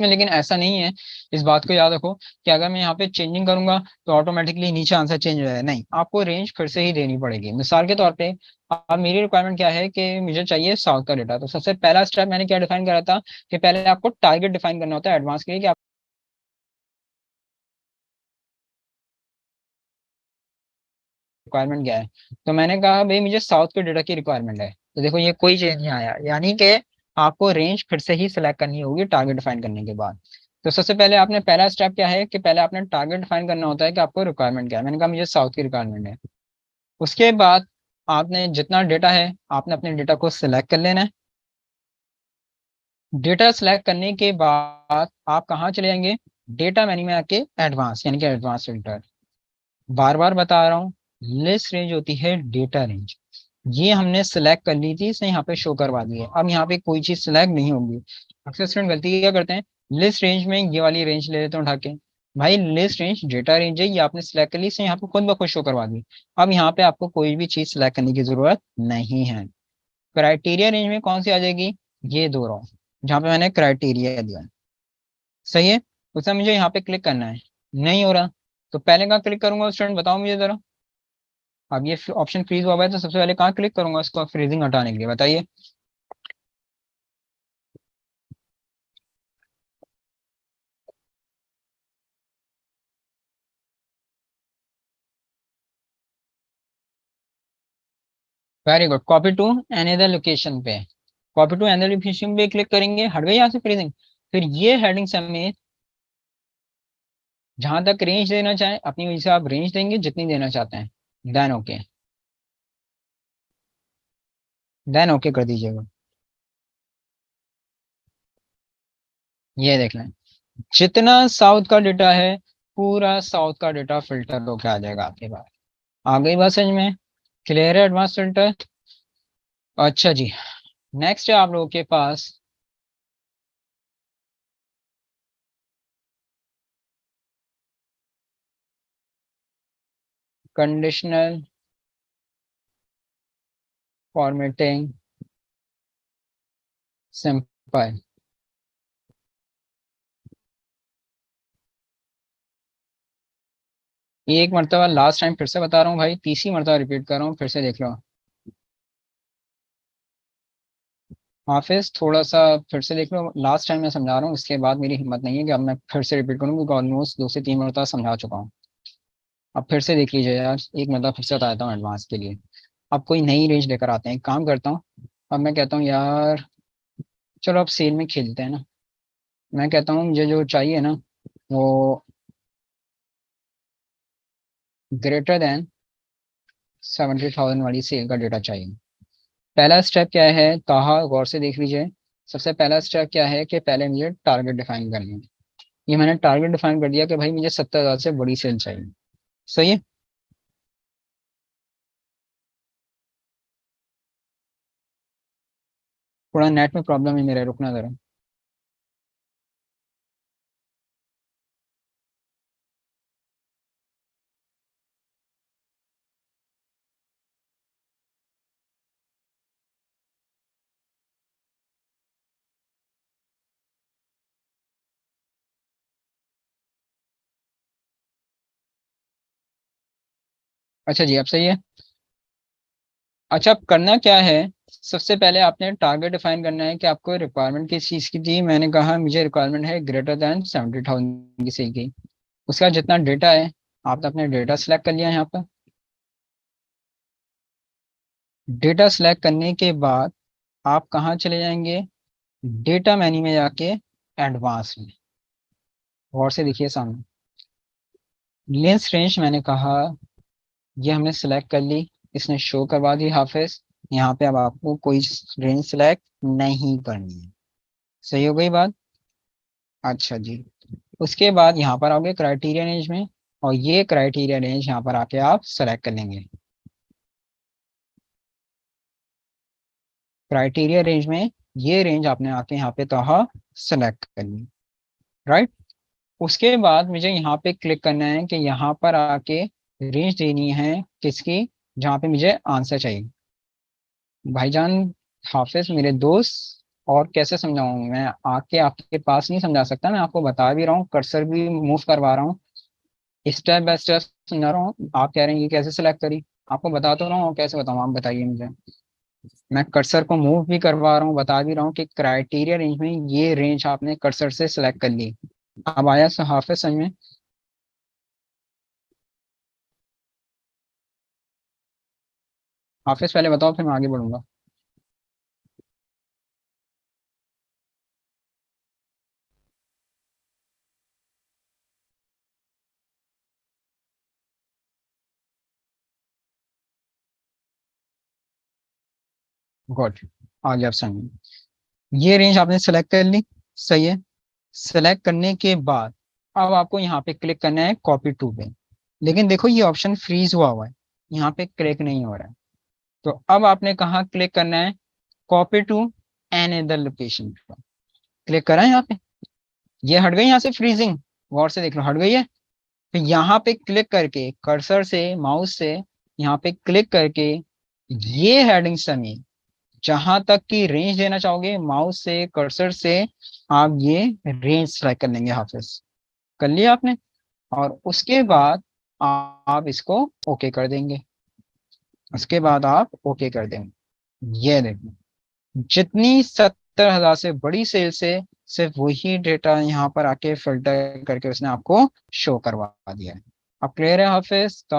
में, लेकिन ऐसा नहीं है। इस बात को याद रखो कि अगर मैं यहाँ पे चेंजिंग करूंगा तो ऑटोमेटिकली नीचे आंसर चेंज हो जाएगा, नहीं, आपको रेंज फिर से ही देनी पड़ेगी। मिसाल के तौर पे अब मेरी रिक्वायरमेंट क्या है कि मुझे चाहिए साउथ का डेटा, तो सबसे पहला स्टेप मैंने क्या डिफाइन करा था कि पहले आपको टारगेट डिफाइन करना होता है एडवांस के लिए, कि रिक्वायरमेंट क्या है। तो मैंने कहा भाई मुझे साउथ के डेटा की रिक्वायरमेंट है, तो देखो ये कोई चेंज नहीं आया, यानी कि आपको रेंज फिर से ही सिलेक्ट करनी होगी टारगेट डिफाइन करने के बाद। तो सबसे पहले आपने पहला स्टेप क्या है कि पहले आपने टारगेट डिफाइन करना होता है कि आपको रिक्वायरमेंट क्या है। मैंने कहा मुझे साउथ की रिक्वायरमेंट है। उसके बाद आपने जितना डेटा है आपने अपने डेटा को सिलेक्ट कर लेना है। डेटा सिलेक्ट करने के बाद आप कहाँ चले जाएंगे, डेटा मेन्यू में आके एडवांस, यानी कि एडवांस फिल्टर। बार बार बता रहा हूँ, लिस्ट रेंज होती है डेटा रेंज। ये हमने सेलेक्ट कर ली थी, इसने यहाँ पे शो करवा दी है। अब यहाँ पे कोई चीज सेलेक्ट नहीं होगी। अक्सर स्टूडेंट गलती क्या करते हैं, लिस्ट रेंज में ये वाली रेंज ले लेते हैं उठा के। भाई लिस्ट रेंज डेटा रेंज है, ये आपने सेलेक्ट कर ली, इसने यहाँ पे खुद ब खुद शो करवा दी। अब यहाँ पे आपको कोई भी चीज सेलेक्ट करने की जरूरत नहीं है। क्राइटेरिया रेंज में कौन सी आ जाएगी, ये दो रो जहाँ पे मैंने क्राइटेरिया दिया है। सही है, उसमें मुझे यहाँ पे क्लिक करना है, नहीं हो रहा। तो पहले कहाँ क्लिक करूंगा स्टूडेंट, बताओ मुझे जरा। अब ये ऑप्शन फ्रीज हुआ हुआ है, तो सबसे पहले कहाँ क्लिक करूंगा इसको फ्रीजिंग हटाने के लिए, बताइए। Very good, copy to any other location पे, कॉपी टू एनी लोकेशन पे क्लिक करेंगे, हट गई यहाँ से फ्रीजिंग। फिर ये हेडिंग समेत जहां तक रेंज देना चाहें अपनी वजह से आप रेंज देंगे जितनी देना चाहते हैं। देन ओके, देन ओके कर दीजिएगा। ये देख लें, जितना साउथ का डेटा है पूरा साउथ का डेटा फिल्टर होके आ जाएगा आपके पास। आ गई बात समझ में, क्लियर है एडवांस फिल्टर। अच्छा जी, नेक्स्ट है आप लोगों के पास कंडीशनल फॉर्मेटिंग सिंपल। ये एक मरतबा लास्ट टाइम फिर से बता रहा हूँ भाई, तीसरी मरतबा रिपीट कर रहा हूँ, फिर से देख लो। हाफिज थोड़ा सा फिर से देख लो, लास्ट टाइम मैं समझा रहा हूँ, इसके बाद मेरी हिम्मत नहीं है कि अब मैं फिर से रिपीट करूँ, क्योंकि ऑलमोस्ट 2 से 3 मरतबा समझा चुका हूँ। अब फिर से देख लीजिए यार, एक मतलब फिर से बता देता हूँ एडवांस के लिए। अब कोई नई रेंज लेकर आते हैं, एक काम करता हूँ। अब मैं कहता हूँ यार चलो अब सेल में खेलते हैं ना। मैं कहता हूँ मुझे जो चाहिए ना वो ग्रेटर देन 70,000 वाली सेल का डेटा चाहिए। पहला स्टेप क्या है, कहा गौर से देख लीजिए। सबसे पहला स्टेप क्या है कि पहले मुझे टारगेट डिफाइन करनी है। ये मैंने टारगेट डिफाइन कर दिया कि भाई मुझे 70,000 से बड़ी सेल चाहिए। सही है। थोड़ा नेट में प्रॉब्लम है मेरा, रुकना जरा। अच्छा जी, अब सही है। अच्छा, अब करना क्या है, सबसे पहले आपने टारगेट डिफाइन करना है कि आपको रिक्वायरमेंट किस चीज़ की थी। मैंने कहा मुझे रिक्वायरमेंट है ग्रेटर देन 70,000 की सेल की। उसका जितना डेटा है आपने अपने डेटा सेलेक्ट कर लिया यहाँ पर। डेटा सेलेक्ट करने के बाद आप कहाँ चले जाएंगे, डेटा मेन्यू में जाके एडवांस में, गौर से देखिए सामने लेंस रेंज मैंने कहा ये हमने सेलेक्ट कर ली, इसने शो करवा दी हाफिज। यहाँ पे अब आपको कोई रेंज सेलेक्ट नहीं करनी है। सही हो गई बात। अच्छा जी, उसके बाद यहाँ पर आओगे क्राइटेरिया रेंज में, और ये क्राइटेरिया रेंज यहाँ पर आके आप सेलेक्ट कर लेंगे। क्राइटेरिया रेंज में ये रेंज आपने आके यहाँ पे तो सेलेक्ट करनी, राइट। उसके बाद मुझे यहाँ पे क्लिक करना है कि यहाँ पर आके रेंज देनी है किसकी, जहाँ पे मुझे आंसर चाहिए। भाईजान, हाफिज मेरे दोस्त, और कैसे समझाऊं, मैं आके आपके पास नहीं समझा सकता, मैं आपको बता भी रहा हूँ, कर्सर भी मूव करवा रहा हूँ, स्टेप बाय स्टेप समझा रहा हूँ। आप कह रहे हैं ये कैसे सिलेक्ट करी, आपको बता तो रहा हूँ, कैसे बताऊँ आप बताइए मुझे। मैं कर्सर को मूव भी करवा रहा हूँ, बता भी रहा हूँ कि क्राइटेरिया रेंज में ये रेंज आपने कर्सर से सिलेक्ट कर ली। अब आया हाफिज समझ में। हाफिज पहले बताओ, फिर मैं आगे बढ़ूंगा। गुड, आ गया आप समझ में। ये रेंज आपने सेलेक्ट कर ली, सही है। सेलेक्ट करने के बाद अब आपको यहाँ पे क्लिक करना है कॉपी टू पे। लेकिन देखो ये ऑप्शन फ्रीज हुआ है, यहाँ पे क्लिक नहीं हो रहा है। तो अब आपने कहाँ क्लिक करना है, copy to another location. Click करा है यहाँ पे, ये हट गई यहाँ से फ्रीजिंग, गौर से देख लो हट गई है। तो यहाँ पे क्लिक करके कर्सर से माउस से यहाँ पे क्लिक करके ये हेडिंग समेत जहां तक की रेंज देना चाहोगे माउस से कर्सर से, आप ये रेंज सेलेक्ट कर लेंगे हाफिज। कर लिया आपने। और उसके बाद आप इसको ओके कर देंगे। उसके बाद आप ओके कर देंगे। ये देखो, जितनी 70,000 से बड़ी सेल से सिर्फ वही डेटा यहाँ पर आके फिल्टर करके उसने आपको शो करवा दिया है। अब क्लियर है हाफिज। तो